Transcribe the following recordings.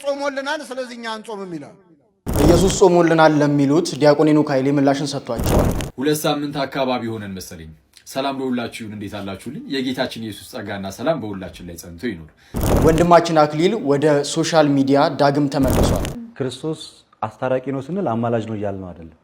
ጾሞልናል ስለዚህ እኛ አንጾምም ይላል። ኢየሱስ ጾሞልናል ለሚሉት ዲያቆን ሄኖክ ኃይሌ ምላሽን ሰጥቷቸዋል። 2 ሳምንት አካባቢ ሆነን መሰለኝ። ሰላም ለሁላችሁ ይሁን። እንዴት አላችሁልኝ? የጌታችን ኢየሱስ ጸጋና ሰላም በሁላችን ላይ ጸንቶ ይኑር። ወንድማችን አክሊል ወደ ሶሻል ሚዲያ ዳግም ተመልሷል። ክርስቶስ አስታራቂ ነው ስንል አማላጅ ነው እያልን ነው አይደለም።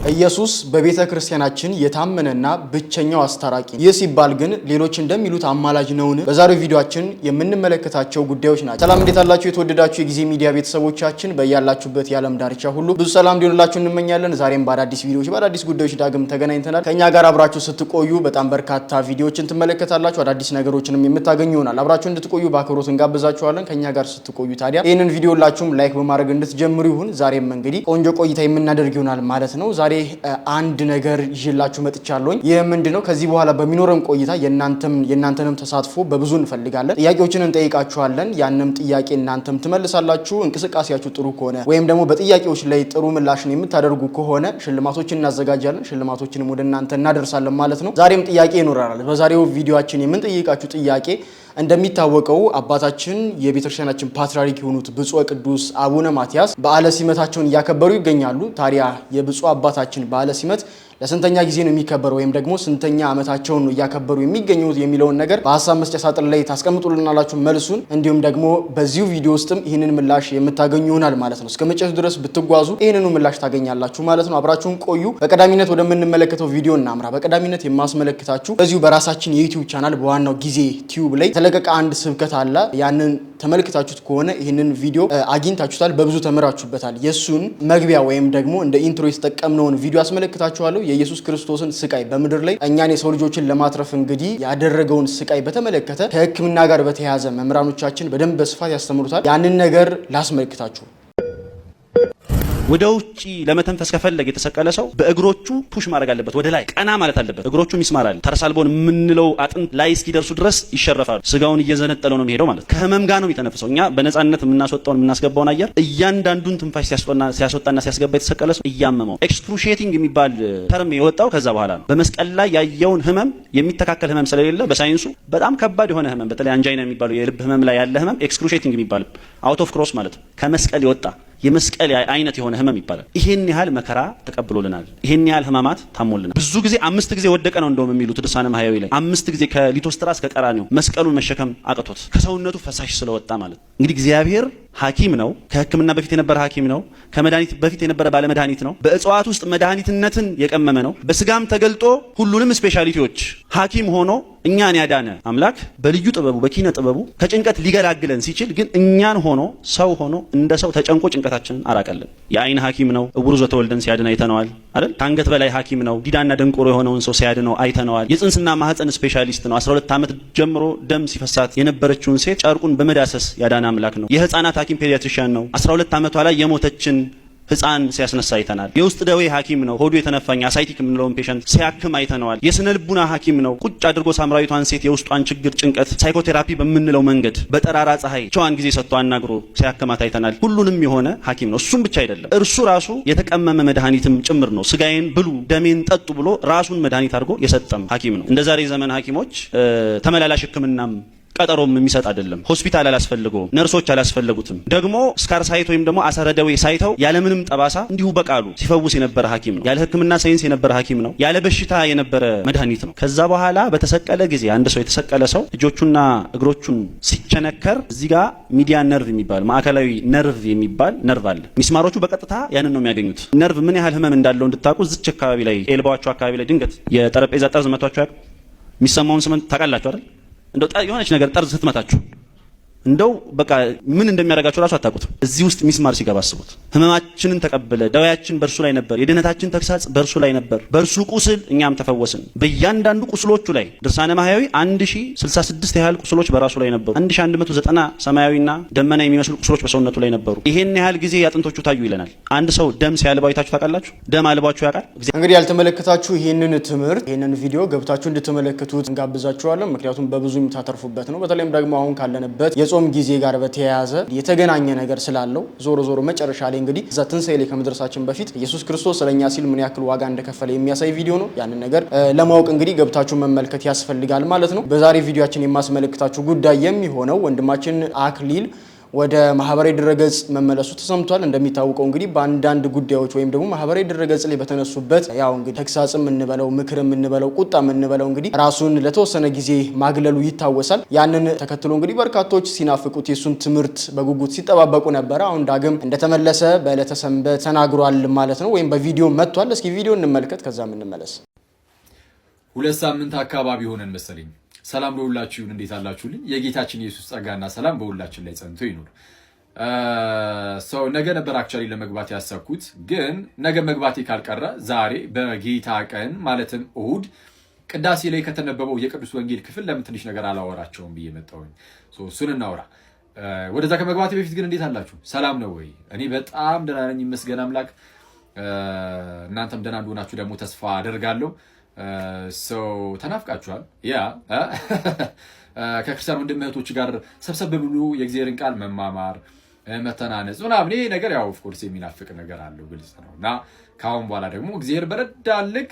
ኢየሱስ በቤተ ክርስቲያናችን የታመነና ብቸኛው አስታራቂ ነው። ይህ ሲባል ግን ሌሎች እንደሚሉት አማላጅ ነውን? በዛሬው ቪዲዮአችን የምንመለከታቸው ጉዳዮች ናቸው። ሰላም እንዴት አላችሁ? የተወደዳችሁ የጊዜ ሚዲያ ቤተሰቦቻችን በያላችሁበት የዓለም ዳርቻ ሁሉ ብዙ ሰላም እንዲሆንላችሁ እንመኛለን። ዛሬም በአዳዲስ ቪዲዮዎች በአዳዲስ ጉዳዮች ዳግም ተገናኝተናል። ከኛ ጋር አብራችሁ ስትቆዩ በጣም በርካታ ቪዲዮዎችን ትመለከታላችሁ። አዳዲስ ነገሮችንም የምታገኙ ይሆናል። አብራችሁ እንድትቆዩ በአክብሮት እንጋብዛችኋለን። ከኛ ጋር ስትቆዩ ታዲያ ይህንን ቪዲዮ ሁላችሁም ላይክ በማድረግ እንድትጀምሩ ይሁን። ዛሬም እንግዲህ ቆንጆ ቆይታ የምናደርግ ይሆናል ማለት ነው። ዛሬ አንድ ነገር ይዤላችሁ መጥቻለሁኝ። ይህ ምንድነው? ከዚህ በኋላ በሚኖረን ቆይታ የእናንተንም ተሳትፎ በብዙ እንፈልጋለን። ጥያቄዎችን እንጠይቃችኋለን። ያንንም ጥያቄ እናንተም ትመልሳላችሁ። እንቅስቃሴያችሁ ጥሩ ከሆነ ወይም ደግሞ በጥያቄዎች ላይ ጥሩ ምላሽን የምታደርጉ ከሆነ ሽልማቶችን እናዘጋጃለን። ሽልማቶችንም ወደ እናንተ እናደርሳለን ማለት ነው። ዛሬም ጥያቄ ይኖራል። በዛሬው ቪዲዮአችን የምንጠይቃችሁ ጥያቄ እንደሚታወቀው አባታችን የቤተክርስቲያናችን ፓትርያርክ የሆኑት ብፁዕ ቅዱስ አቡነ ማትያስ በዓለ ሲመታቸውን እያከበሩ ይገኛሉ። ታዲያ የብፁዕ አባታችን በዓለ ሲመት ለስንተኛ ጊዜ ነው የሚከበረው ወይም ደግሞ ስንተኛ ዓመታቸውን ነው እያከበሩ የሚገኙት የሚለውን ነገር በሐሳብ መስጫ ሳጥን ላይ ታስቀምጡልናላችሁ መልሱን። እንዲሁም ደግሞ በዚሁ ቪዲዮ ውስጥም ይህንን ምላሽ የምታገኙ ይሆናል ማለት ነው። እስከ መጨረሻው ድረስ ብትጓዙ ይህንኑ ምላሽ ታገኛላችሁ ማለት ነው። አብራችሁን ቆዩ። በቀዳሚነት ወደምንመለከተው ቪዲዮ እናምራ። በቀዳሚነት የማስመለክታችሁ በዚሁ በራሳችን የዩቲዩብ ቻናል በዋናው ጊዜ ቲዩብ ላይ የተለቀቀ አንድ ስብከት አለ። ያንን ተመልክታችሁት ከሆነ ይህንን ቪዲዮ አግኝታችሁታል፣ በብዙ ተምራችሁበታል። የሱን መግቢያ ወይም ደግሞ እንደ ኢንትሮ የተጠቀምነውን ቪዲዮ አስመለክታችኋለሁ። የኢየሱስ ክርስቶስን ስቃይ በምድር ላይ እኛን የሰው ልጆችን ለማትረፍ እንግዲህ ያደረገውን ስቃይ በተመለከተ ከሕክምና ጋር በተያያዘ መምህራኖቻችን በደንብ በስፋት ያስተምሩታል። ያንን ነገር ላስመልክታችሁ። ወደ ውጪ ለመተንፈስ ከፈለገ የተሰቀለ ሰው በእግሮቹ ፑሽ ማድረግ አለበት፣ ወደ ላይ ቀና ማለት አለበት። እግሮቹ ሚስማራል ተርሳልቦን የምንለው አጥንት ላይ እስኪደርሱ ድረስ ይሸረፋሉ። ስጋውን እየዘነጠለው ነው የሚሄደው ማለት ከህመም ጋር ነው የሚተነፍሰው። እኛ በነፃነት የምናስወጣውን የምናስገባውን አየር እያንዳንዱን ትንፋሽ ሲያስወጣና ሲያስገባ የተሰቀለ ሰው እያመመው ኤክስክሩሺየቲንግ የሚባል ተርም የወጣው ከዛ በኋላ ነው። በመስቀል ላይ ያየውን ህመም የሚተካከል ህመም ስለሌለ በሳይንሱ በጣም ከባድ የሆነ ህመም በተለይ አንጃይና የሚባለው የልብ ህመም ላይ ያለ ህመም ኤክስክሩሺየቲንግ የሚባል አውት ኦፍ ክሮስ ማለት ነው። ከመስቀል የወጣ የመስቀል አይነት የሆነ ህመም ይባላል። ይሄን ያህል መከራ ተቀብሎልናል። ይሄን ያህል ህማማት ታሞልናል። ብዙ ጊዜ 5 ጊዜ ወደቀ ነው እንደውም የሚሉት ድርሳነ ማህያዊ ላይ 5 ጊዜ ከሊቶስትራ እስከ ቀራኒዮ መስቀሉን መሸከም አቅቶት ከሰውነቱ ፈሳሽ ስለወጣ ማለት እንግዲህ እግዚአብሔር ሐኪም ነው። ከህክምና በፊት የነበረ ሐኪም ነው። ከመድኃኒት በፊት የነበረ ባለ መድኃኒት ነው። በእጽዋት ውስጥ መድኃኒትነትን የቀመመ ነው። በስጋም ተገልጦ ሁሉንም ስፔሻሊቲዎች ሐኪም ሆኖ እኛን ያዳነ አምላክ በልዩ ጥበቡ በኪነ ጥበቡ ከጭንቀት ሊገላግለን ሲችል ግን እኛን ሆኖ ሰው ሆኖ እንደ ሰው ተጨንቆ ጭንቀታችንን አራቀልን። የአይን ሐኪም ነው። እውሩ ዘተወልደን ሲያድን አይተነዋል አይደል? ከአንገት በላይ ሐኪም ነው። ዲዳና ደንቆሮ የሆነውን ሰው ሲያድነው አይተነዋል። የጽንስና ማህፀን ስፔሻሊስት ነው። 12 ዓመት ጀምሮ ደም ሲፈሳት የነበረችውን ሴት ጨርቁን በመዳሰስ ያዳነ አምላክ ነው። የህፃናት ሐኪም ፔዲያትሪሻን ነው። 12 ዓመቷ ላይ የሞተችን ህፃን ሲያስነሳ አይተናል። የውስጥ ደዌ ሐኪም ነው። ሆዱ የተነፋኝ አሳይቲክ የምንለውን ፔሸንት ሲያክም አይተነዋል። የስነ ልቡና ሐኪም ነው። ቁጭ አድርጎ ሳምራዊቷን ሴት የውስጧን ችግር ጭንቀት ሳይኮቴራፒ በምንለው መንገድ በጠራራ ፀሐይ ቻዋን ጊዜ ሰጥቶ አናግሮ ሲያክማት አይተናል። ሁሉንም የሆነ ሐኪም ነው። እሱም ብቻ አይደለም፣ እርሱ ራሱ የተቀመመ መድኃኒትም ጭምር ነው። ስጋዬን ብሉ ደሜን ጠጡ ብሎ ራሱን መድኃኒት አድርጎ የሰጠም ሐኪም ነው። እንደ ዛሬ ዘመን ሐኪሞች ተመላላሽ ህክምናም ቀጠሮም የሚሰጥ አይደለም። ሆስፒታል አላስፈልገውም፣ ነርሶች አላስፈልጉትም። ደግሞ ስካር ሳይት ወይም ደግሞ አሰረ ደዌ ሳይተው ያለምንም ጠባሳ እንዲሁ በቃሉ ሲፈውስ የነበረ ሐኪም ነው። ያለ ህክምና ሳይንስ የነበረ ሐኪም ነው። ያለ በሽታ የነበረ መድኃኒት ነው። ከዛ በኋላ በተሰቀለ ጊዜ አንድ ሰው የተሰቀለ ሰው እጆቹና እግሮቹን ሲቸነከር እዚህ ጋር ሚዲያን ነርቭ የሚባል ማዕከላዊ ነርቭ የሚባል ነርቭ አለ። ሚስማሮቹ በቀጥታ ያንን ነው የሚያገኙት። ነርቭ ምን ያህል ህመም እንዳለው እንድታውቁ እዚች አካባቢ ላይ ኤልባዋቸው አካባቢ ላይ ድንገት የጠረጴዛ ጠርዝ መቷቸው ያውቅ የሚሰማውን ስም ታውቃላችሁ አይደል? እንደው የሆነች ነገር ጠርዝ ስትመታችሁ እንደው በቃ ምን እንደሚያደርጋችሁ ራሱ አታውቁትም። እዚህ ውስጥ ሚስማር ሲገባ አስቡት። ህመማችንን ተቀበለ። ደዌያችን በእርሱ ላይ ነበር። የድህነታችን ተግሳጽ በእርሱ ላይ ነበር። በእርሱ ቁስል እኛም ተፈወስን። በእያንዳንዱ ቁስሎቹ ላይ ድርሳነ ማህያዊ 1066 ያህል ቁስሎች በራሱ ላይ ነበሩ። 1190 ሰማያዊና ደመና የሚመስሉ ቁስሎች በሰውነቱ ላይ ነበሩ። ይሄን ያህል ጊዜ አጥንቶቹ ታዩ ይለናል። አንድ ሰው ደም ሲያልባው አይታችሁ ታውቃላችሁ? ደም አልባችሁ ያውቃል? እንግዲህ ያልተመለከታችሁ ይሄንን ትምህርት ይሄንን ቪዲዮ ገብታችሁ እንድትመለከቱት እንጋብዛችኋለን። ምክንያቱም በብዙ የምታተርፉበት ነው። በተለይም ደግሞ አሁን ካለንበት የጾም ጊዜ ጋር በተያያዘ የተገናኘ ነገር ስላለው ዞሮ መጨረሻ ላይ እንግዲህ እዛ ትንሣኤ ላይ ከመድረሳችን በፊት ኢየሱስ ክርስቶስ ስለኛ ሲል ምን ያክል ዋጋ እንደከፈለ የሚያሳይ ቪዲዮ ነው። ያንን ነገር ለማወቅ እንግዲህ ገብታችሁ መመልከት ያስፈልጋል ማለት ነው። በዛሬ ቪዲዮአችን የማስመለክታችሁ ጉዳይ የሚሆነው ወንድማችን አክሊል ወደ ማህበራዊ ድረገጽ መመለሱ ተሰምቷል። እንደሚታወቀው እንግዲህ በአንዳንድ ጉዳዮች ወይም ደግሞ ማህበራዊ ድረገጽ ላይ በተነሱበት ያው እንግዲህ ተግሳጽም እንበለው ምክርም እንበለው ቁጣም እንበለው እንግዲህ ራሱን ለተወሰነ ጊዜ ማግለሉ ይታወሳል። ያንን ተከትሎ እንግዲህ በርካቶች ሲናፍቁት የሱን ትምህርት በጉጉት ሲጠባበቁ ነበር። አሁን ዳግም እንደተመለሰ በዕለተ ሰንበት ተናግሯል ማለት ነው፣ ወይም በቪዲዮ መጥቷል። እስኪ ቪዲዮ እንመልከት ከዛም እንመለስ። 2 ሳምንት አካባቢ ሆነን መሰለኝ። ሰላም ለሁላችሁ ይሁን፣ እንዴት አላችሁልኝ? የጌታችን ኢየሱስ ጸጋና ሰላም በሁላችን ላይ ጸንቶ ይኑር። ነገ ነበር አክቹአሊ ለመግባት ያሰብኩት፣ ግን ነገ መግባቴ ካልቀረ ዛሬ በጌታ ቀን ማለትም እሁድ ቅዳሴ ላይ ከተነበበው የቅዱስ ወንጌል ክፍል ለምን ትንሽ ነገር አላወራቸውም ብዬ መጣሁኝ። እሱን እናውራ። ወደዛ ከመግባቴ በፊት ግን እንዴት አላችሁ? ሰላም ነው ወይ? እኔ በጣም ደህና ነኝ፣ ይመስገን አምላክ። እናንተም ደህና እንደሆናችሁ ደግሞ ተስፋ አደርጋለሁ። ተናፍቃችኋል። ያ ከክርስቲያን ወንድም እህቶች ጋር ሰብሰብ ብሎ የእግዚአብሔርን ቃል መማማር መተናነጽ ምናምን ይሄ ነገር ያው ኦፍኮርስ የሚናፍቅ ነገር አለው፣ ግልጽ ነው። እና ከአሁን በኋላ ደግሞ እግዚአብሔር በረዳን ልክ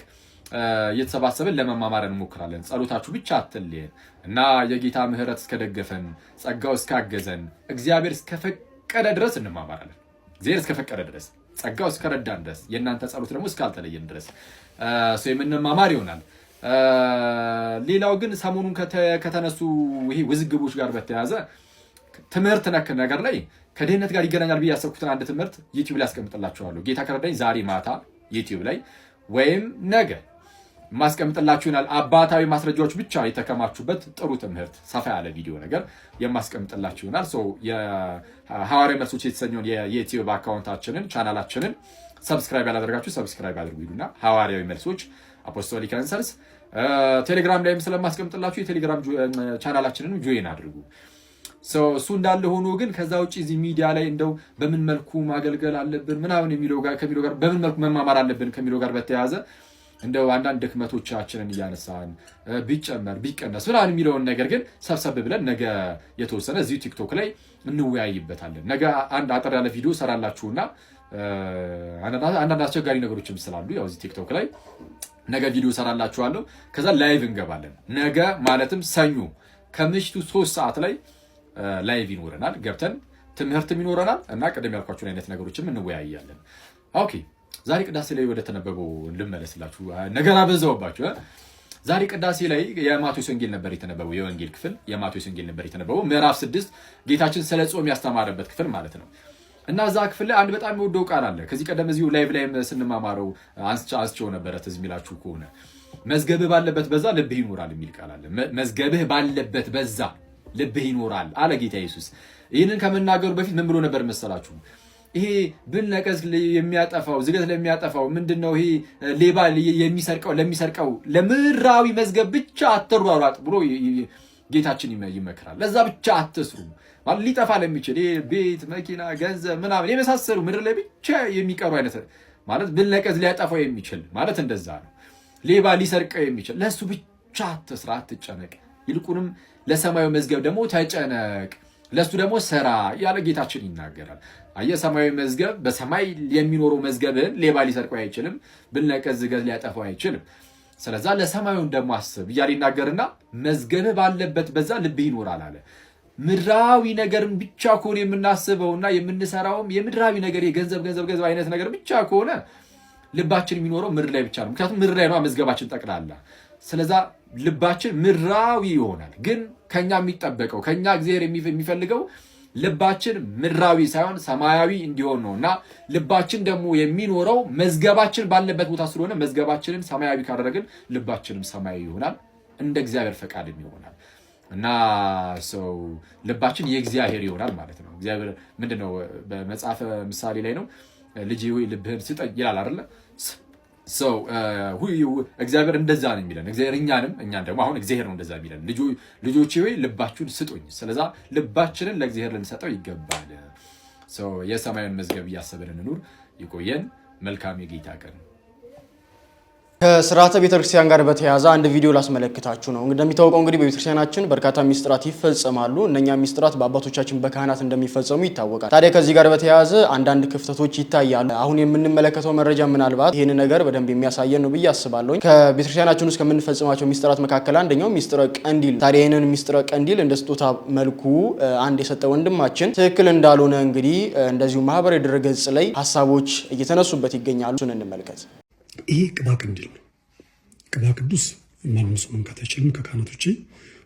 እየተሰባሰብን ለመማማር እንሞክራለን። ጸሎታችሁ ብቻ አትለየን እና የጌታ ምሕረት እስከደገፈን ጸጋው እስካገዘን እግዚአብሔር እስከፈቀደ ድረስ እንማማራለን። እግዚአብሔር እስከፈቀደ ድረስ ጸጋው እስከረዳን ድረስ የእናንተ ጸሎት ደግሞ እስካልተለየን ድረስ የምንማማር ይሆናል። ሌላው ግን ሰሞኑን ከተነሱ ይሄ ውዝግቦች ጋር በተያያዘ ትምህርት ነክ ነገር ላይ ከድህነት ጋር ይገናኛል ብዬ ያሰብኩትን አንድ ትምህርት ዩቲዩብ ላይ አስቀምጥላችኋለሁ። ጌታ ከረዳኝ ዛሬ ማታ ዩቲዩብ ላይ ወይም ነገ ማስቀምጥላችሁ ይሆናል። አባታዊ ማስረጃዎች ብቻ የተከማቹበት ጥሩ ትምህርት ሰፋ ያለ ቪዲዮ ነገር የማስቀምጥላችሁ ይሆናል። የሐዋርያዊ መልሶች የተሰኘውን የዩቲዩብ አካውንታችንን ቻናላችንን ሰብስክራይብ ያላደረጋችሁ ሰብስክራይብ አድርጉ ይሉና ሐዋርያዊ መልሶች አፖስቶሊክ አንሰርስ ቴሌግራም ላይም ስለማስቀምጥላችሁ የቴሌግራም ቻናላችንን ጆይን አድርጉ። እሱ እንዳለ ሆኖ ግን ከዛ ውጪ እዚህ ሚዲያ ላይ እንደው በምን መልኩ ማገልገል አለብን ምናምን ከሚለው ጋር በምን መልኩ መማማር አለብን ከሚለው ጋር በተያያዘ እንደው አንዳንድ ድክመቶቻችንን እያነሳን ቢጨመር ቢቀነስ ምናምን የሚለውን ነገር ግን ሰብሰብ ብለን ነገ የተወሰነ እዚሁ ቲክቶክ ላይ እንወያይበታለን። ነገ አንድ አጠር ያለ ቪዲዮ ሰራላችሁና አንዳንድ አስቸጋሪ ነገሮችም ስላሉ ያው እዚህ ቲክቶክ ላይ ነገ ቪዲዮ ሰራላችኋለሁ። ከዛ ላይቭ እንገባለን። ነገ ማለትም ሰኞ ከምሽቱ 3 ሰዓት ላይ ላይቭ ይኖረናል። ገብተን ትምህርትም ይኖረናል እና ቀደም ያልኳችሁን አይነት ነገሮችም እንወያያለን። ኦኬ፣ ዛሬ ቅዳሴ ላይ ወደ ተነበበው ልመለስላችሁ። ነገር አበዛውባችሁ። ዛሬ ቅዳሴ ላይ የማቴዎስ ወንጌል ነበር የተነበበው። የወንጌል ክፍል የማቴዎስ ወንጌል ነበር የተነበበው። ምዕራፍ 6 ጌታችን ስለ ጾም ያስተማረበት ክፍል ማለት ነው። እና እዛ ክፍል ላይ አንድ በጣም የወደው ቃል አለ። ከዚህ ቀደም እዚሁ ላይቭ ላይም ስንማማረው አንስቼው ነበረ። ትዝ የሚላችሁ ከሆነ መዝገብህ ባለበት በዛ ልብህ ይኖራል የሚል ቃል አለ። መዝገብህ ባለበት በዛ ልብህ ይኖራል አለ ጌታ ኢየሱስ። ይህንን ከመናገሩ በፊት ምን ብሎ ነበር መሰላችሁ? ይሄ ብንነቀዝ የሚያጠፋው ዝገት ለሚያጠፋው ምንድነው? ይሄ ሌባ ለሚሰርቀው ለምድራዊ መዝገብ ብቻ አትሯሯጥ ብሎ ጌታችን ይመክራል። ለዛ ብቻ አትስሩ ማለት ሊጠፋ ለሚችል ቤት፣ መኪና፣ ገንዘብ ምናምን የመሳሰሉ ምድር ላይ ብቻ የሚቀሩ አይነት ማለት ብንነቀዝ ሊያጠፋው የሚችል ማለት እንደዛ ነው። ሌባ ሊሰርቀው የሚችል ለሱ ብቻ አትስራ፣ አትጨነቅ። ይልቁንም ለሰማያዊ መዝገብ ደግሞ ተጨነቅ፣ ለሱ ደግሞ ስራ ያለ ጌታችን ይናገራል። አየህ፣ ሰማያዊ መዝገብ በሰማይ የሚኖረው መዝገብን ሌባ ሊሰርቀው አይችልም፣ ብንነቀዝ ዝገት ሊያጠፋው አይችልም። ስለዛ ለሰማዩን ደግሞ አስብ እያለ ይናገርና መዝገብህ ባለበት በዛ ልብህ ይኖራል አለ። ምድራዊ ነገርን ብቻ ከሆነ የምናስበውና የምንሰራውም የምድራዊ ነገር የገንዘብ አይነት ነገር ብቻ ከሆነ ልባችን የሚኖረው ምድር ላይ ብቻ ነው። ምክንያቱም ምድር ላይ ነው መዝገባችን ጠቅላላ። ስለዛ ልባችን ምድራዊ ይሆናል። ግን ከኛ የሚጠበቀው ከኛ እግዚአብሔር የሚፈልገው ልባችን ምድራዊ ሳይሆን ሰማያዊ እንዲሆን ነው። እና ልባችን ደግሞ የሚኖረው መዝገባችን ባለበት ቦታ ስለሆነ መዝገባችንን ሰማያዊ ካደረግን ልባችንም ሰማያዊ ይሆናል፣ እንደ እግዚአብሔር ፈቃድም ይሆናል። እና ልባችን የእግዚአብሔር ይሆናል ማለት ነው። እግዚአብሔር ምንድነው በመጽሐፈ ምሳሌ ላይ ነው ልጄ ሆይ ልብህን ስጠኝ ይላል አይደለ? እግዚአብሔር እንደዛ ነው የሚለን። እግዚአብሔር እኛን ደግሞ አሁን እግዚአብሔር ነው እንደዛ የሚለን። ልጆቼ ሆይ ልባችሁን ስጡኝ። ስለዛ ልባችንን ለእግዚአብሔር ልንሰጠው ይገባል። የሰማዩን መዝገብ እያሰብን እንኑር። ይቆየን። መልካም የጌታ ቀን። ከስርዓተ ቤተክርስቲያን ጋር በተያያዘ አንድ ቪዲዮ ላስመለክታችሁ ነው። እንደሚታወቀው እንግዲህ በቤተክርስቲያናችን በርካታ ሚስጥራት ይፈጸማሉ። እነኛ ሚስጥራት በአባቶቻችን በካህናት እንደሚፈጸሙ ይታወቃል። ታዲያ ከዚህ ጋር በተያያዘ አንዳንድ ክፍተቶች ይታያሉ። አሁን የምንመለከተው መረጃ ምናልባት ይህን ነገር በደንብ የሚያሳየን ነው ብዬ አስባለሁ። ከቤተክርስቲያናችን ውስጥ ከምንፈጽማቸው ሚስጥራት መካከል አንደኛው ሚስጥረ ቀንዲል። ታዲያ ይህንን ሚስጥረ ቀንዲል እንደ ስጦታ መልኩ አንድ የሰጠ ወንድማችን ትክክል እንዳልሆነ እንግዲህ እንደዚሁ ማህበራዊ ድረገጽ ላይ ሀሳቦች እየተነሱበት ይገኛሉ። እሱን እንመልከት። ይሄ ቅባ ቀንዲል ነው። ቅባ ቅዱስ ማንም ሰው መንካት አይችልም ከካህናት ውጪ።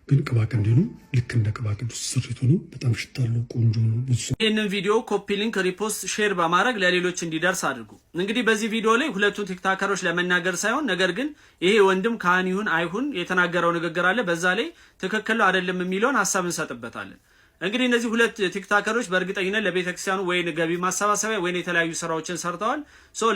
ግን ቅባ ቀንዲሉ ልክ እንደ ቅባ ቅዱስ ስሪቱ ነው። በጣም ሽታለው ቆንጆ ነው። ይህንን ቪዲዮ ኮፒ ሊንክ፣ ሪፖስት፣ ሼር በማድረግ ለሌሎች እንዲደርስ አድርጉ። እንግዲህ በዚህ ቪዲዮ ላይ ሁለቱን ቲክታከሮች ለመናገር ሳይሆን ነገር ግን ይሄ ወንድም ካህን ይሁን አይሁን የተናገረው ንግግር አለ። በዛ ላይ ትክክል አይደለም የሚለውን ሀሳብ እንሰጥበታለን። እንግዲህ እነዚህ ሁለት ቲክታከሮች በእርግጠኝነት ለቤተክርስቲያኑ ወይ ገቢ ማሰባሰቢያ ወይ የተለያዩ ስራዎችን ሰርተዋል።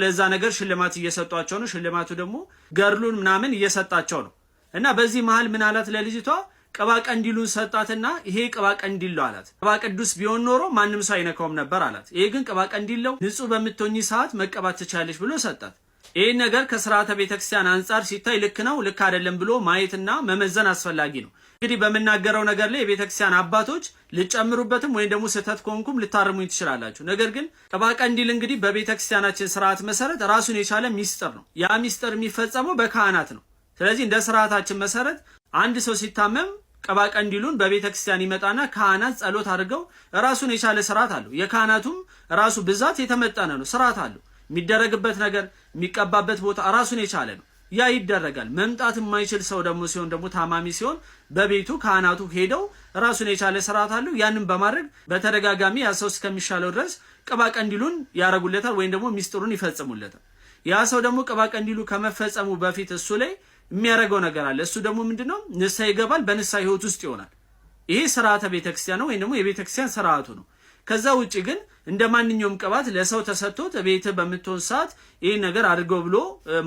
ለዛ ነገር ሽልማት እየሰጧቸው ነው። ሽልማቱ ደግሞ ገርሉን ምናምን እየሰጣቸው ነው። እና በዚህ መሃል ምን አላት ለልጅቷ? ቅባ ቀንዲሉን ሰጣትና ይሄ ቅባ ቀንዲል ነው አላት። ቅባ ቅዱስ ቢሆን ኖሮ ማንም ሰው አይነካውም ነበር አላት። ይሄ ግን ቅባ ቀንዲል ነው፣ ንጹህ በምትሆኚ ሰዓት መቀባት ትቻለሽ ብሎ ሰጣት። ይሄን ነገር ከስርዓተ ቤተክርስቲያን አንጻር ሲታይ ልክ ነው ልክ አይደለም ብሎ ማየትና መመዘን አስፈላጊ ነው። እንግዲህ በመናገረው ነገር ላይ የቤተክርስቲያን አባቶች ልጨምሩበትም ወይም ደግሞ ስህተት ከሆንኩም ልታርሙኝ ትችላላችሁ። ነገር ግን ቅባ ቀንዲል እንግዲህ በቤተክርስቲያናችን ስርዓት መሰረት ራሱን የቻለ ሚስጥር ነው። ያ ሚስጥር የሚፈጸመው በካህናት ነው። ስለዚህ እንደ ስርዓታችን መሰረት አንድ ሰው ሲታመም ቅባ ቀንዲሉን በቤተክርስቲያን ይመጣና ካህናት ጸሎት አድርገው ራሱን የቻለ ስርዓት አለው። የካህናቱም ራሱ ብዛት የተመጠነ ነው፣ ስርዓት አለው። የሚደረግበት ነገር የሚቀባበት ቦታ ራሱን የቻለ ነው። ያ ይደረጋል። መምጣት የማይችል ሰው ደግሞ ሲሆን ደግሞ ታማሚ ሲሆን በቤቱ ካህናቱ ሄደው ራሱን የቻለ ስርዓት አለው። ያንን በማድረግ በተደጋጋሚ ያ ሰው እስከሚሻለው ድረስ ቅባ ቀንዲሉን ያረጉለታል ወይም ደግሞ ሚስጥሩን ይፈጽሙለታል። ያ ሰው ደግሞ ቅባ ቀንዲሉ ከመፈጸሙ በፊት እሱ ላይ የሚያደርገው ነገር አለ። እሱ ደግሞ ምንድነው? ንስሐ ይገባል። በንስሐ ህይወት ውስጥ ይሆናል። ይሄ ስርዓተ ቤተክርስቲያን ነው ወይም ደግሞ የቤተክርስቲያን ስርዓቱ ነው። ከዛ ውጪ ግን እንደ ማንኛውም ቅባት ለሰው ተሰጥቶት ቤት በምትሆን ሰዓት ይሄን ነገር አድርገው ብሎ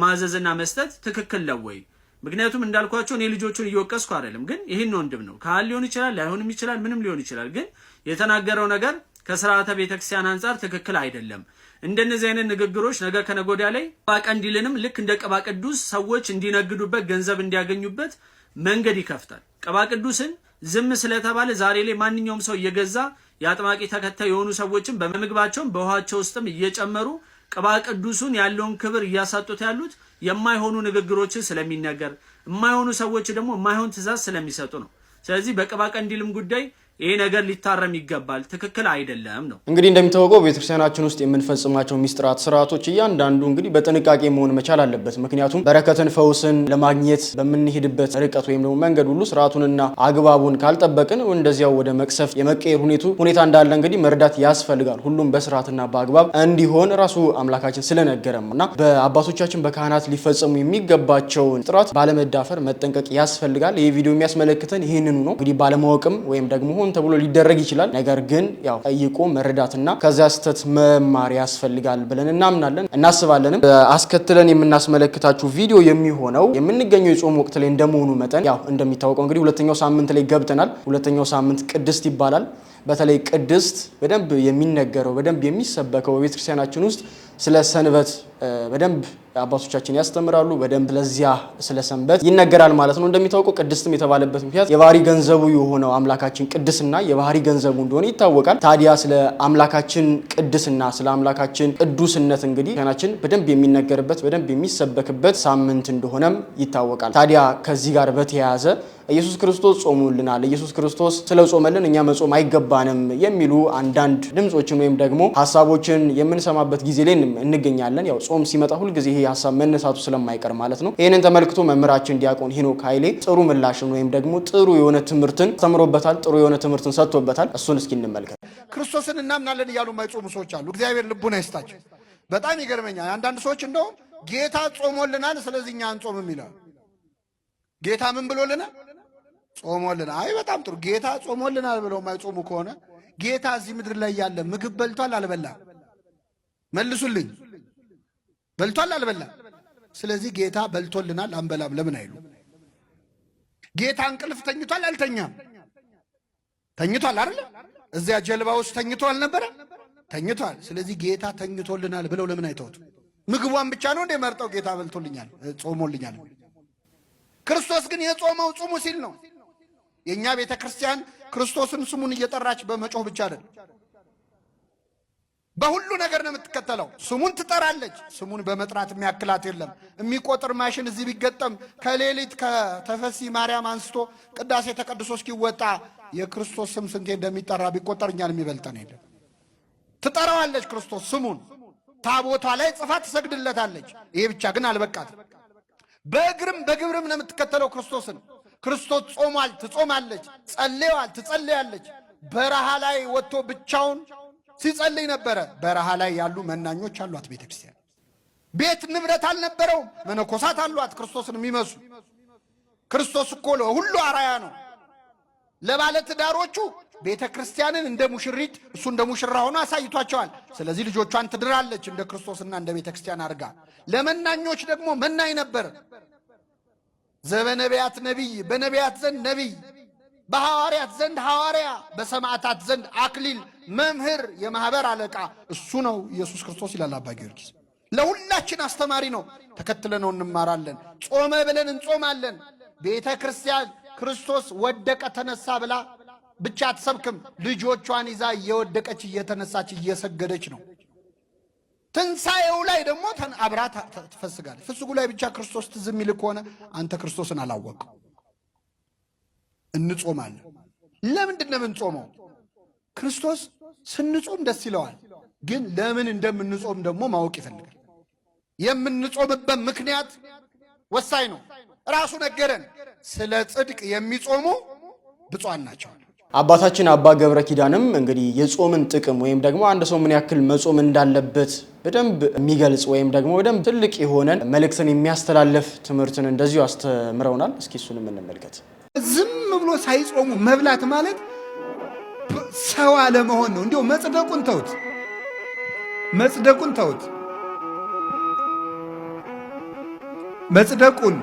ማዘዝና መስጠት ትክክል ነው ወይ? ምክንያቱም እንዳልኳቸው እኔ ልጆቹን እየወቀስኩ አይደለም። ግን ይሄን ወንድም ነው ካህን ሊሆን ይችላል፣ ላይሆንም ይችላል፣ ምንም ሊሆን ይችላል። ግን የተናገረው ነገር ከስርዓተ ቤተክርስቲያን አንጻር ትክክል አይደለም። እንደነዚህ አይነት ንግግሮች ነገ ከነጎዲያ ላይ ቅባ ቀንዲልንም ልክ እንደ ቅባ ቅዱስ ሰዎች እንዲነግዱበት ገንዘብ እንዲያገኙበት መንገድ ይከፍታል። ቅባ ቅዱስን ዝም ስለተባለ ዛሬ ላይ ማንኛውም ሰው እየገዛ የአጥማቂ ተከታይ የሆኑ ሰዎችን በምግባቸውም በውሃቸው ውስጥም እየጨመሩ ቅባ ቅዱሱን ያለውን ክብር እያሳጡት ያሉት የማይሆኑ ንግግሮችን ስለሚነገር፣ የማይሆኑ ሰዎች ደግሞ የማይሆን ትእዛዝ ስለሚሰጡ ነው። ስለዚህ በቅባ ቀንዲልም ጉዳይ ይሄ ነገር ሊታረም ይገባል። ትክክል አይደለም ነው። እንግዲህ እንደሚታወቀው ቤተክርስቲያናችን ውስጥ የምንፈጽማቸው ሚስጥራት ስርዓቶች እያንዳንዱ እንግዲህ በጥንቃቄ መሆን መቻል አለበት። ምክንያቱም በረከትን ፈውስን ለማግኘት በምንሄድበት ርቀት ወይም ደግሞ መንገድ ሁሉ ስርዓቱንና አግባቡን ካልጠበቅን እንደዚያው ወደ መቅሰፍ የመቀየር ሁኔታ እንዳለ እንግዲህ መርዳት ያስፈልጋል። ሁሉም በስርዓትና በአግባብ እንዲሆን ራሱ አምላካችን ስለነገረም እና በአባቶቻችን በካህናት ሊፈጸሙ የሚገባቸውን ሚስጥራት ባለመዳፈር መጠንቀቅ ያስፈልጋል። ይህ ቪዲዮ የሚያስመለክተን ይህንኑ ነው። እንግዲህ ባለማወቅም ወይም ደግሞ ተብሎ ሊደረግ ይችላል። ነገር ግን ያው ጠይቆ መረዳትና ከዚያ ስህተት መማር ያስፈልጋል ብለን እናስባለንም። አስከትለን የምናስመለክታችሁ ቪዲዮ የሚሆነው የምንገኘው የጾም ወቅት ላይ እንደመሆኑ መጠን ያው እንደሚታወቀው እንግዲህ ሁለተኛው ሳምንት ላይ ገብተናል። ሁለተኛው ሳምንት ቅድስት ይባላል። በተለይ ቅድስት በደንብ የሚነገረው በደንብ የሚሰበከው በቤተክርስቲያናችን ውስጥ ስለ ሰንበት በደንብ አባቶቻችን ያስተምራሉ። በደንብ ለዚያ ስለ ሰንበት ይነገራል ማለት ነው። እንደሚታወቀው ቅድስትም የተባለበት ምክንያት የባህሪ ገንዘቡ የሆነው አምላካችን ቅድስና የባህሪ ገንዘቡ እንደሆነ ይታወቃል። ታዲያ ስለ አምላካችን ቅድስና ስለ አምላካችን ቅዱስነት እንግዲህ ካህናችን በደንብ የሚነገርበት በደንብ የሚሰበክበት ሳምንት እንደሆነም ይታወቃል። ታዲያ ከዚህ ጋር በተያያዘ ኢየሱስ ክርስቶስ ጾሙልናል፣ ኢየሱስ ክርስቶስ ስለጾመልን እኛ መጾም አይገባንም የሚሉ አንዳንድ ድምጾችን ወይም ደግሞ ሐሳቦችን የምንሰማበት ጊዜ ላይ እንገኛለን። ያው ጾም ሲመጣ ሁሉ ጊዜ ይሄ ሐሳብ መነሳቱ ስለማይቀር ማለት ነው። ይሄንን ተመልክቶ መምህራችን ዲያቆን ሄኖክ ኃይሌ ጥሩ ምላሽን ወይም ደግሞ ጥሩ የሆነ ትምህርትን ተምሮበታል፣ ጥሩ የሆነ ትምህርትን ሰጥቶበታል። እሱን እስኪ እንመልከት። ክርስቶስን እናምናለን እያሉ የማይጾሙ ሰዎች አሉ። እግዚአብሔር ልቡን አይስጣቸው። በጣም ይገርመኛል። አንዳንድ ሰዎች እንደውም ጌታ ጾሞልናል ስለዚህ እኛ አንጾምም ይላሉ። ጌታ ምን ብሎልናል? ጾሞልናል። አይ በጣም ጥሩ። ጌታ ጾሞልናል ብለው የማይጾሙ ከሆነ ጌታ እዚህ ምድር ላይ ያለ ምግብ በልቷል አልበላም? መልሱልኝ። በልቷል አልበላም? ስለዚህ ጌታ በልቶልናል አንበላም ለምን አይሉ? ጌታ እንቅልፍ ተኝቷል አልተኛም? ተኝቷል አይደል? እዚያ ጀልባ ውስጥ ተኝቶ አልነበረ? ተኝቷል። ስለዚህ ጌታ ተኝቶልናል ብለው ለምን አይተውት? ምግቧን ብቻ ነው እንደ መርጠው ጌታ በልቶልኛል ጾሞልኛል። ክርስቶስ ግን የጾመው ጾሙ ሲል ነው። የኛ ቤተክርስቲያን ክርስቶስን ስሙን እየጠራች በመጮህ ብቻ አይደል፣ በሁሉ ነገር ነው የምትከተለው። ስሙን ትጠራለች። ስሙን በመጥራት የሚያክላት የለም። የሚቆጥር ማሽን እዚህ ቢገጠም ከሌሊት ከተፈሲ ማርያም አንስቶ ቅዳሴ ተቀድሶ እስኪወጣ የክርስቶስ ስም ስንቴ እንደሚጠራ ቢቆጠር እኛን የሚበልጠን የለም። ትጠራዋለች ክርስቶስ ስሙን። ታቦቷ ላይ ጽፋ ትሰግድለታለች። ይሄ ብቻ ግን አልበቃት። በእግርም በግብርም ነው የምትከተለው ክርስቶስን። ክርስቶስ ጾሟል፣ ትጾማለች። ጸልየዋል፣ ትጸልያለች። በረሃ ላይ ወጥቶ ብቻውን ሲጸልይ ነበረ። በረሃ ላይ ያሉ መናኞች አሏት ቤተክርስቲያን። ቤት ንብረት አልነበረውም። መነኮሳት አሏት ክርስቶስን የሚመስሉ። ክርስቶስ እኮ ሁሉ አራያ ነው። ለባለ ትዳሮቹ ቤተክርስቲያንን እንደ ሙሽሪት እሱ እንደ ሙሽራ ሆኖ አሳይቷቸዋል። ስለዚህ ልጆቿን ትድራለች እንደ ክርስቶስና እንደ ቤተክርስቲያን አድርጋ። ለመናኞች ደግሞ መናኝ ነበር። ዘበነቢያት ነቢይ፣ በነቢያት ዘንድ ነቢይ፣ በሐዋርያት ዘንድ ሐዋርያ፣ በሰማዕታት ዘንድ አክሊል፣ መምህር፣ የማህበር አለቃ እሱ ነው ኢየሱስ ክርስቶስ ይላል አባ ጊዮርጊስ። ለሁላችን አስተማሪ ነው። ተከትለነው እንማራለን። ጾመ ብለን እንጾማለን። ቤተ ክርስቲያን ክርስቶስ ወደቀ ተነሳ ብላ ብቻ አትሰብክም። ልጆቿን ይዛ እየወደቀች እየተነሳች እየሰገደች ነው። ትንሣኤው ላይ ደግሞ አብራ ትፈስጋለች። ፍስጉ ላይ ብቻ ክርስቶስ ትዝ የሚል ከሆነ አንተ ክርስቶስን አላወቅም። እንጾማለን። ለምንድን ነው የምንጾመው? ክርስቶስ ስንጾም ደስ ይለዋል። ግን ለምን እንደምንጾም ደግሞ ማወቅ ይፈልጋል። የምንጾምበት ምክንያት ወሳኝ ነው። ራሱ ነገረን። ስለ ጽድቅ የሚጾሙ ብፁዓን ናቸው። አባታችን አባ ገብረ ኪዳንም እንግዲህ የጾምን ጥቅም ወይም ደግሞ አንድ ሰው ምን ያክል መጾም እንዳለበት በደንብ የሚገልጽ ወይም ደግሞ በደንብ ትልቅ የሆነን መልእክትን የሚያስተላልፍ ትምህርትን እንደዚሁ አስተምረውናል። እስኪ እሱንም እንመልከት። ዝም ብሎ ሳይጾሙ መብላት ማለት ሰው አለመሆን ነው። እንዲሁ መጽደቁን ተውት፣ መጽደቁን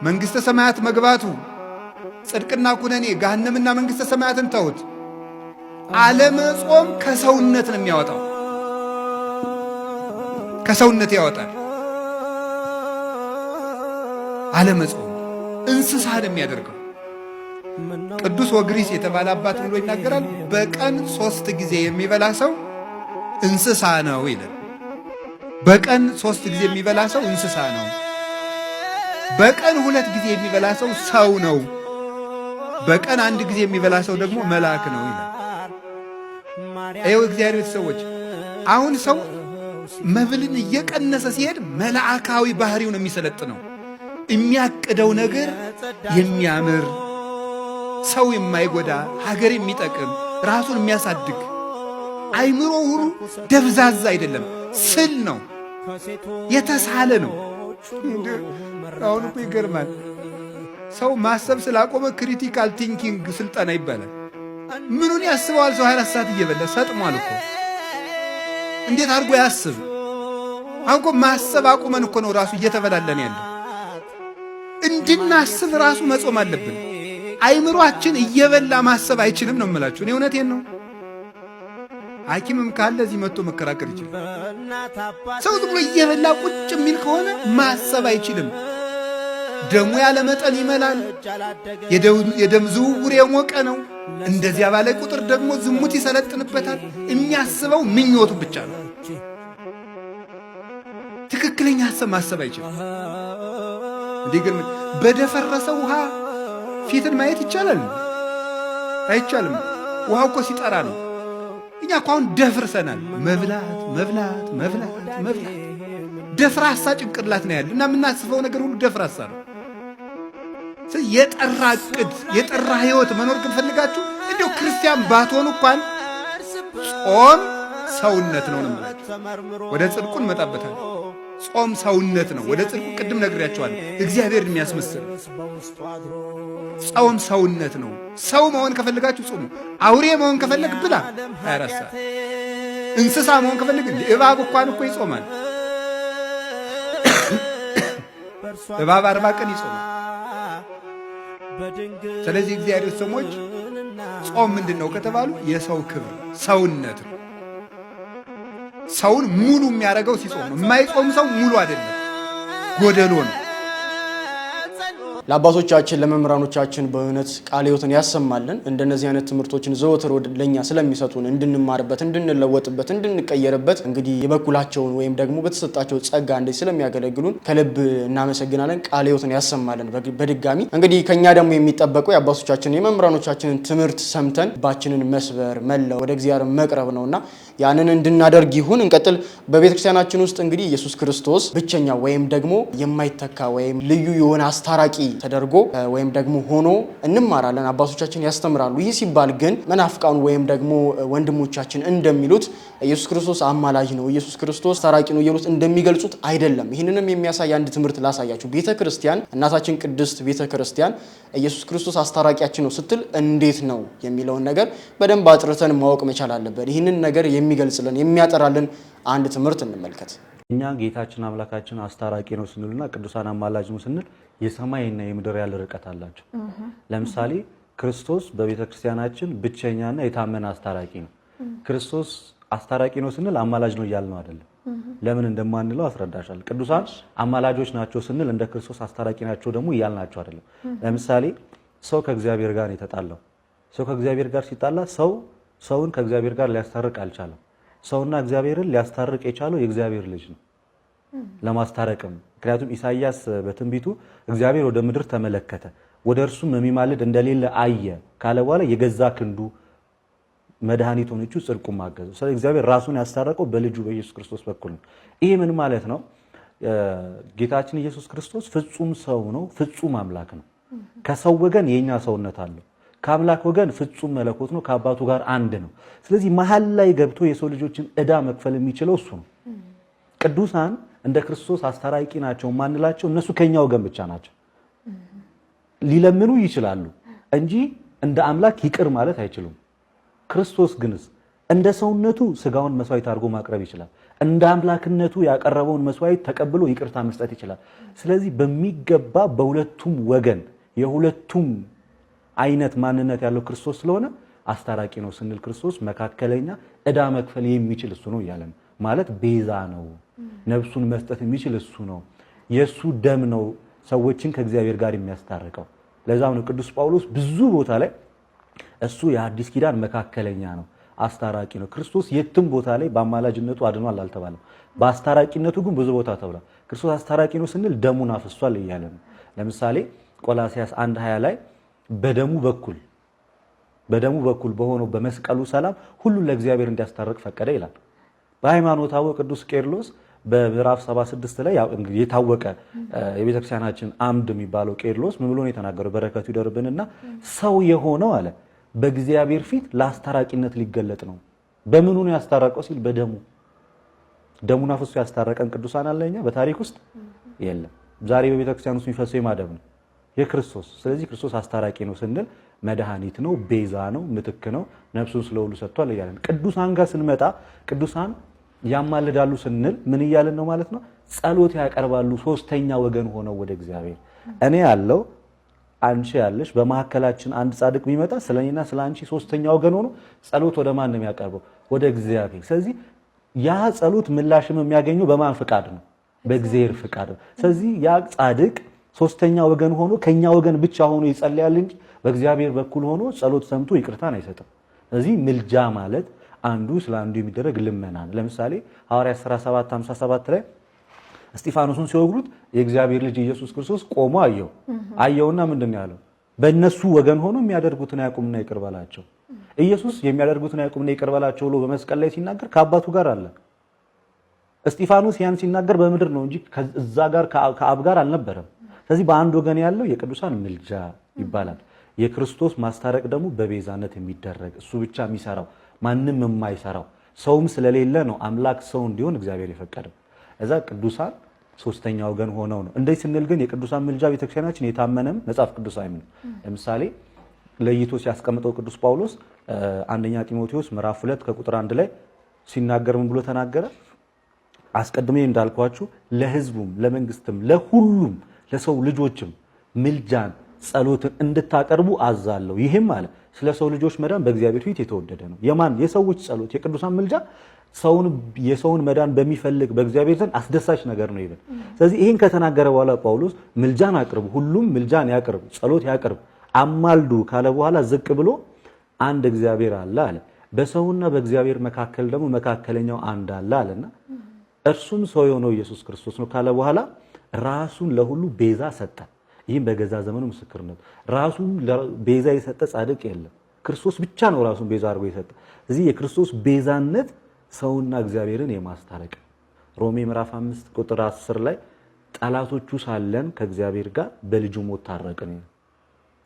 መንግሥተ ሰማያት መግባቱ ጽድቅና ኩነኔ ገሃነምና መንግሥተ ሰማያትን ተውት። አለመጾም ከሰውነት ነው የሚያወጣው፣ ከሰውነት ያወጣል። አለመጾም እንስሳ ነው የሚያደርገው። ቅዱስ ወግሪስ የተባለ አባት ብሎ ይናገራል። በቀን 3 ጊዜ የሚበላ ሰው እንስሳ ነው ይላል። በቀን 3 ጊዜ የሚበላ ሰው እንስሳ ነው። በቀን 2 ጊዜ የሚበላ ሰው ሰው ነው። በቀን 1 ጊዜ የሚበላ ሰው ደግሞ መልአክ ነው ይላል። ይኸው እግዚአብሔር ሰዎች፣ አሁን ሰው መብልን እየቀነሰ ሲሄድ መልአካዊ ባህሪው ነው የሚሰለጥነው። የሚያቅደው ነገር የሚያምር ሰው የማይጎዳ ሀገር የሚጠቅም ራሱን የሚያሳድግ አይምሮ ሁሉ ደብዛዛ አይደለም፣ ስል ነው፣ የተሳለ ነው። አሁን እኮ ይገርማል። ሰው ማሰብ ስላቆመ ክሪቲካል ቲንኪንግ ስልጠና ይባላል። ምኑን ያስበዋል? ሰው 24 ሰዓት እየበላ ሰጥሟል እኮ። እንዴት አድርጎ ያስብ? አሁን እኮ ማሰብ አቁመን እኮ ነው ራሱ እየተበላለን ያለ። እንድናስብ ራሱ መጾም አለብን። አይምሯችን እየበላ ማሰብ አይችልም ነው የምላችሁ። እኔ እውነቴን ነው። ሐኪምም ካለ እዚህ መጥቶ መከራከር ይችላል። ሰው ዝም ብሎ እየበላ ቁጭ የሚል ከሆነ ማሰብ አይችልም። ደሙ ያለ መጠን ይመላል። የደም ዝውውር የሞቀ ነው። እንደዚያ ባለ ቁጥር ደግሞ ዝሙት ይሰለጥንበታል። የሚያስበው ምኞቱን ብቻ ነው። ትክክለኛ ሐሳብ ማሰብ አይችልም። እንዲገርም በደፈረሰ ውሃ ፊትን ማየት ይቻላል? አይቻልም። ውሃው እኮ ሲጠራ ነው። እኛ እኮ አሁን ደፍርሰናል። መብላት። ደፍራሳ ጭንቅላት ነው ያለ እና የምናስበው ነገር ሁሉ ደፍራሳ ነው። የጠራ ዕቅድ፣ የጠራ ሕይወት መኖር ከፈልጋችሁ እንዲሁ ክርስቲያን ባትሆኑ እንኳን ጾም ሰውነት ነው ነው። ወደ ጽድቁ እንመጣበታለን። ጾም ሰውነት ነው። ወደ ጽድቁ ቅድም ነግሬያቸዋለሁ። እግዚአብሔርን የሚያስመስል ጾም ሰውነት ነው። ሰው መሆን ከፈልጋችሁ ጾሙ። አውሬ መሆን ከፈለግ ብላ 24 ሰዓት። እንስሳ መሆን ከፈለግ እባብ እንኳን እኮ ይጾማል። እባብ 40 ቀን ይጾማል። ስለዚህ እግዚአብሔር ሰዎች ጾም ምንድን ነው ከተባሉ የሰው ክብር ሰውነት ነው። ሰውን ሙሉ የሚያደርገው ሲጾም ነው። የማይጾም ሰው ሙሉ አይደለም፣ ጎደሎ ነው። ለአባቶቻችን ለመምህራኖቻችን በእውነት ቃለ ሕይወትን ያሰማልን። እንደነዚህ አይነት ትምህርቶችን ዘወትር ለኛ ስለሚሰጡን እንድንማርበት፣ እንድንለወጥበት፣ እንድንቀየርበት እንግዲህ የበኩላቸውን ወይም ደግሞ በተሰጣቸው ጸጋ እንደዚህ ስለሚያገለግሉን ከልብ እናመሰግናለን። ቃለ ሕይወትን ያሰማልን። በድጋሚ እንግዲህ ከኛ ደግሞ የሚጠበቀው የአባቶቻችን የመምህራኖቻችንን ትምህርት ሰምተን ልባችንን መስበር፣ መለው ወደ እግዚአብሔር መቅረብ ነውና ያንን እንድናደርግ ይሁን። እንቀጥል። በቤተክርስቲያናችን ውስጥ እንግዲህ ኢየሱስ ክርስቶስ ብቸኛ ወይም ደግሞ የማይተካ ወይም ልዩ የሆነ አስታራቂ ተደርጎ ወይም ደግሞ ሆኖ እንማራለን፣ አባቶቻችን ያስተምራሉ። ይህ ሲባል ግን መናፍቃኑ ወይም ደግሞ ወንድሞቻችን እንደሚሉት ኢየሱስ ክርስቶስ አማላጅ ነው፣ ኢየሱስ ክርስቶስ አስታራቂ ነው እያሉት እንደሚገልጹት አይደለም። ይህንንም የሚያሳይ አንድ ትምህርት ላሳያችሁ። ቤተክርስቲያን እናታችን ቅድስት ቤተክርስቲያን ኢየሱስ ክርስቶስ አስታራቂያችን ነው ስትል እንዴት ነው የሚለውን ነገር በደንብ አጥርተን ማወቅ መቻል አለበት። ይህንን ነገር የሚገልጽልን የሚያጠራልን አንድ ትምህርት እንመልከት። እኛ ጌታችን አምላካችን አስታራቂ ነው ስንልና ቅዱሳን አማላጅ ነው ስንል የሰማይና የምድር ያለ ርቀት አላቸው። ለምሳሌ ክርስቶስ በቤተክርስቲያናችን ብቸኛና የታመነ አስታራቂ ነው። ክርስቶስ አስታራቂ ነው ስንል አማላጅ ነው እያልነው አይደለም። ለምን እንደማንለው አስረዳሻለሁ። ቅዱሳን አማላጆች ናቸው ስንል እንደ ክርስቶስ አስታራቂ ናቸው ደግሞ እያልናቸው አይደለም። ለምሳሌ ሰው ከእግዚአብሔር ጋር ነው የተጣላው። ሰው ከእግዚአብሔር ጋር ሲጣላ ሰውን ከእግዚአብሔር ጋር ሊያስታርቅ አልቻለም። ሰውና እግዚአብሔርን ሊያስታርቅ የቻለው የእግዚአብሔር ልጅ ነው ለማስታረቅም። ምክንያቱም ኢሳይያስ በትንቢቱ እግዚአብሔር ወደ ምድር ተመለከተ፣ ወደ እርሱም የሚማልድ እንደሌለ አየ ካለ በኋላ የገዛ ክንዱ መድኃኒት ሆነችው ጽድቁን ማገዙ። ስለዚህ እግዚአብሔር ራሱን ያስታረቀው በልጁ በኢየሱስ ክርስቶስ በኩል ነው። ይሄ ምን ማለት ነው? ጌታችን ኢየሱስ ክርስቶስ ፍጹም ሰው ነው፣ ፍጹም አምላክ ነው። ከሰው ወገን የኛ ሰውነት አለው፣ ከአምላክ ወገን ፍጹም መለኮት ነው፣ ከአባቱ ጋር አንድ ነው። ስለዚህ መሀል ላይ ገብቶ የሰው ልጆችን ዕዳ መክፈል የሚችለው እሱ ነው። ቅዱሳን እንደ ክርስቶስ አስታራቂ ናቸው ማንላቸው እነሱ ከኛ ወገን ብቻ ናቸው። ሊለምኑ ይችላሉ እንጂ እንደ አምላክ ይቅር ማለት አይችሉም። ክርስቶስ ግንስ እንደ ሰውነቱ ስጋውን መስዋዕት አድርጎ ማቅረብ ይችላል። እንደ አምላክነቱ ያቀረበውን መስዋዕት ተቀብሎ ይቅርታ መስጠት ይችላል። ስለዚህ በሚገባ በሁለቱም ወገን የሁለቱም አይነት ማንነት ያለው ክርስቶስ ስለሆነ አስታራቂ ነው ስንል ክርስቶስ መካከለኛ ዕዳ መክፈል የሚችል እሱ ነው እያለን ማለት ቤዛ ነው። ነፍሱን መስጠት የሚችል እሱ ነው። የሱ ደም ነው ሰዎችን ከእግዚአብሔር ጋር የሚያስታርቀው። ለዛም ነው ቅዱስ ጳውሎስ ብዙ ቦታ ላይ እሱ የአዲስ ኪዳን መካከለኛ ነው፣ አስታራቂ ነው። ክርስቶስ የትም ቦታ ላይ በአማላጅነቱ አድኗል አልተባለም። በአስታራቂነቱ ግን ብዙ ቦታ ተብሏል። ክርስቶስ አስታራቂ ነው ስንል ደሙን አፍሷል እያለ ነው። ለምሳሌ ቆላስይስ 1:20 ላይ በደሙ በኩል በሆነው በመስቀሉ ሰላም ሁሉን ለእግዚአብሔር እንዲያስታርቅ ፈቀደ ይላል። በሃይማኖታዊ ቅዱስ ቄርሎስ በምዕራፍ 76 ላይ የታወቀ የቤተክርስቲያናችን አምድ የሚባለው ቄርሎስ ምን ብሎ ነው የተናገረው? በረከቱ ይደርብንና ሰው የሆነው አለ በእግዚአብሔር ፊት ለአስታራቂነት ሊገለጥ ነው። በምኑ ነው ያስታረቀው ሲል በደሙ። ደሙን አፍሶ ያስታረቀን ቅዱሳን አለኛ በታሪክ ውስጥ የለም። ዛሬ በቤተክርስቲያን ውስጥ የሚፈሰው የማደም ነው የክርስቶስ። ስለዚህ ክርስቶስ አስታራቂ ነው ስንል መድኃኒት ነው፣ ቤዛ ነው፣ ምትክ ነው፣ ነፍሱን ስለሁሉ ሰጥቷል እያለን። ቅዱሳን ጋር ስንመጣ ቅዱሳን ያማልዳሉ ስንል ምን እያለን ነው ማለት ነው? ጸሎት ያቀርባሉ ሶስተኛ ወገን ሆነው ወደ እግዚአብሔር። እኔ ያለው አንቺ ያለሽ በመሐከላችን አንድ ጻድቅ ቢመጣ ስለኔና ስለአንቺ ሶስተኛ ወገን ሆኖ ጸሎት ወደ ማን ነው የሚያቀርበው? ወደ እግዚአብሔር። ስለዚህ ያ ጸሎት ምላሽም የሚያገኘው በማን ፍቃድ ነው? በእግዚአብሔር ፍቃድ ነው። ስለዚህ ያ ጻድቅ ሶስተኛ ወገን ሆኖ ከኛ ወገን ብቻ ሆኖ ይጸልያል እንጂ በእግዚአብሔር በኩል ሆኖ ጸሎት ሰምቶ ይቅርታን አይሰጥም። ስለዚህ ምልጃ ማለት አንዱ ስለ አንዱ የሚደረግ ልመና ነው። ለምሳሌ ሐዋርያት 17:57 ላይ እስጢፋኖስን ሲወግሩት የእግዚአብሔር ልጅ ኢየሱስ ክርስቶስ ቆሞ አየውና ምንድነው ያለው? በእነሱ ወገን ሆኖ የሚያደርጉትን ያቁምና ይቅር በላቸው። ኢየሱስ የሚያደርጉትን ያቁምና ይቅር በላቸው ብሎ በመስቀል ላይ ሲናገር ከአባቱ ጋር አለ። እስጢፋኖስ ያን ሲናገር በምድር ነው እንጂ ከዛ ጋር ከአብ ጋር አልነበረም። ስለዚህ በአንድ ወገን ያለው የቅዱሳን ምልጃ ይባላል። የክርስቶስ ማስታረቅ ደግሞ በቤዛነት የሚደረግ እሱ ብቻ የሚሰራው ማንም የማይሰራው ሰውም ስለሌለ ነው አምላክ ሰው እንዲሆን እግዚአብሔር የፈቀደው። እዛ ቅዱሳን ሶስተኛ ወገን ሆነው ነው። እንደዚህ ስንል ግን የቅዱሳን ምልጃ ቤተክርስቲያናችን የታመነም መጽሐፍ ቅዱሳዊ ነው። ለምሳሌ ለይቶ ሲያስቀምጠው ቅዱስ ጳውሎስ አንደኛ ጢሞቴዎስ ምዕራፍ 2 ከቁጥር 1 ላይ ሲናገር ምን ብሎ ተናገረ? አስቀድሜ እንዳልኳችሁ ለሕዝቡም ለመንግስትም ለሁሉም ለሰው ልጆችም ምልጃን ጸሎትን እንድታቀርቡ አዛለሁ። ይህም ማለት ስለ ሰው ልጆች መዳን በእግዚአብሔር ፊት የተወደደ ነው። የማን የሰዎች ጸሎት የቅዱሳን ምልጃ የሰውን መዳን በሚፈልግ በእግዚአብሔር ዘንድ አስደሳች ነገር ነው ይላል። ስለዚህ ይሄን ከተናገረ በኋላ ጳውሎስ ምልጃን አቅርቡ፣ ሁሉም ምልጃን ያቅርብ፣ ጸሎት ያቅርብ፣ አማልዱ ካለ በኋላ ዝቅ ብሎ አንድ እግዚአብሔር አለ አለ። በሰውና በእግዚአብሔር መካከል ደግሞ መካከለኛው አንድ አለ አለና እርሱም ሰው የሆነው ኢየሱስ ክርስቶስ ነው ካለ በኋላ ራሱን ለሁሉ ቤዛ ሰጠ። ይህም በገዛ ዘመኑ ምስክርነት ራሱን ቤዛ የሰጠ ጻድቅ የለም። ክርስቶስ ብቻ ነው ራሱን ቤዛ አድርጎ የሰጠ። እዚህ የክርስቶስ ቤዛነት ሰውና እግዚአብሔርን የማስታረቅ ሮሜ ምዕራፍ 5 ቁጥር 10 ላይ ጠላቶቹ ሳለን ከእግዚአብሔር ጋር በልጁ ሞት ታረቅን።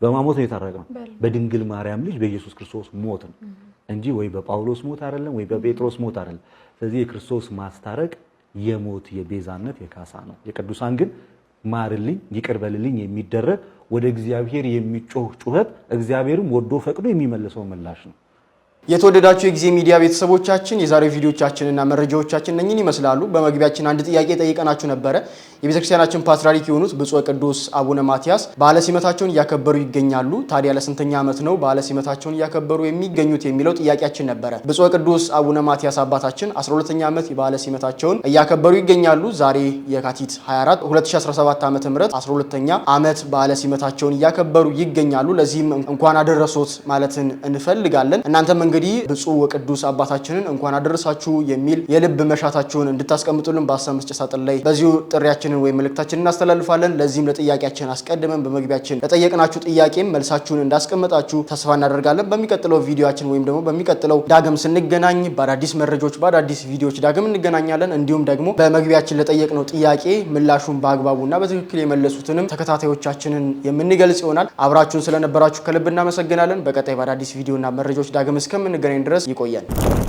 በማሞት ነው የታረቅነው፣ በድንግል ማርያም ልጅ በኢየሱስ ክርስቶስ ሞት ነው እንጂ ወይ በጳውሎስ ሞት አይደለም፣ ወይ በጴጥሮስ ሞት አይደለም። ስለዚህ የክርስቶስ ማስታረቅ የሞት የቤዛነት የካሳ ነው። የቅዱሳን ግን ማርልኝ ይቅር በልልኝ የሚደረግ ወደ እግዚአብሔር የሚጮህ ጩኸት እግዚአብሔርም ወዶ ፈቅዶ የሚመልሰው ምላሽ ነው። የተወደዳችሁ የጊዜ ሚዲያ ቤተሰቦቻችን የዛሬው ቪዲዮቻችንና መረጃዎቻችን እነኚህን ይመስላሉ። በመግቢያችን አንድ ጥያቄ ጠይቀናችሁ ነበረ። የቤተክርስቲያናችን ፓትርያርክ የሆኑት ብፁዕ ቅዱስ አቡነ ማትያስ በዓለ ሲመታቸውን እያከበሩ ይገኛሉ። ታዲያ ለስንተኛ ዓመት ነው በዓለ ሲመታቸውን እያከበሩ የሚገኙት የሚለው ጥያቄያችን ነበረ። ብፁዕ ቅዱስ አቡነ ማትያስ አባታችን 12ኛ ዓመት የበዓለ ሲመታቸውን እያከበሩ ይገኛሉ። ዛሬ የካቲት 24 2017 ዓ.ም 12ኛ ዓመት በዓለ ሲመታቸውን እያከበሩ ይገኛሉ። ለዚህም እንኳን አደረሶት ማለትን እንፈልጋለን። እናንተም እንግዲህ ብፁዕ ወቅዱስ አባታችንን እንኳን አደረሳችሁ የሚል የልብ መሻታችሁን እንድታስቀምጡልን በሀሳብ መስጫ ሳጥን ላይ በዚሁ ጥሪያችንን ወይ መልእክታችንን እናስተላልፋለን። ለዚህም ለጥያቄያችን አስቀድመን በመግቢያችን ለጠየቅናችሁ ጥያቄም መልሳችሁን እንዳስቀመጣችሁ ተስፋ እናደርጋለን። በሚቀጥለው ቪዲዮአችን ወይም ደግሞ በሚቀጥለው ዳግም ስንገናኝ በአዳዲስ መረጃዎች በአዳዲስ ቪዲዮዎች ዳግም እንገናኛለን። እንዲሁም ደግሞ በመግቢያችን ለጠየቅነው ጥያቄ ምላሹን በአግባቡና በትክክል የመለሱትንም ተከታታዮቻችንን የምንገልጽ ይሆናል። አብራችሁን ስለነበራችሁ ከልብ እናመሰግናለን። በቀጣይ በአዳዲስ ቪዲዮና መረጃዎች ዳግም እስከምንገናኝ ድረስ ይቆያል።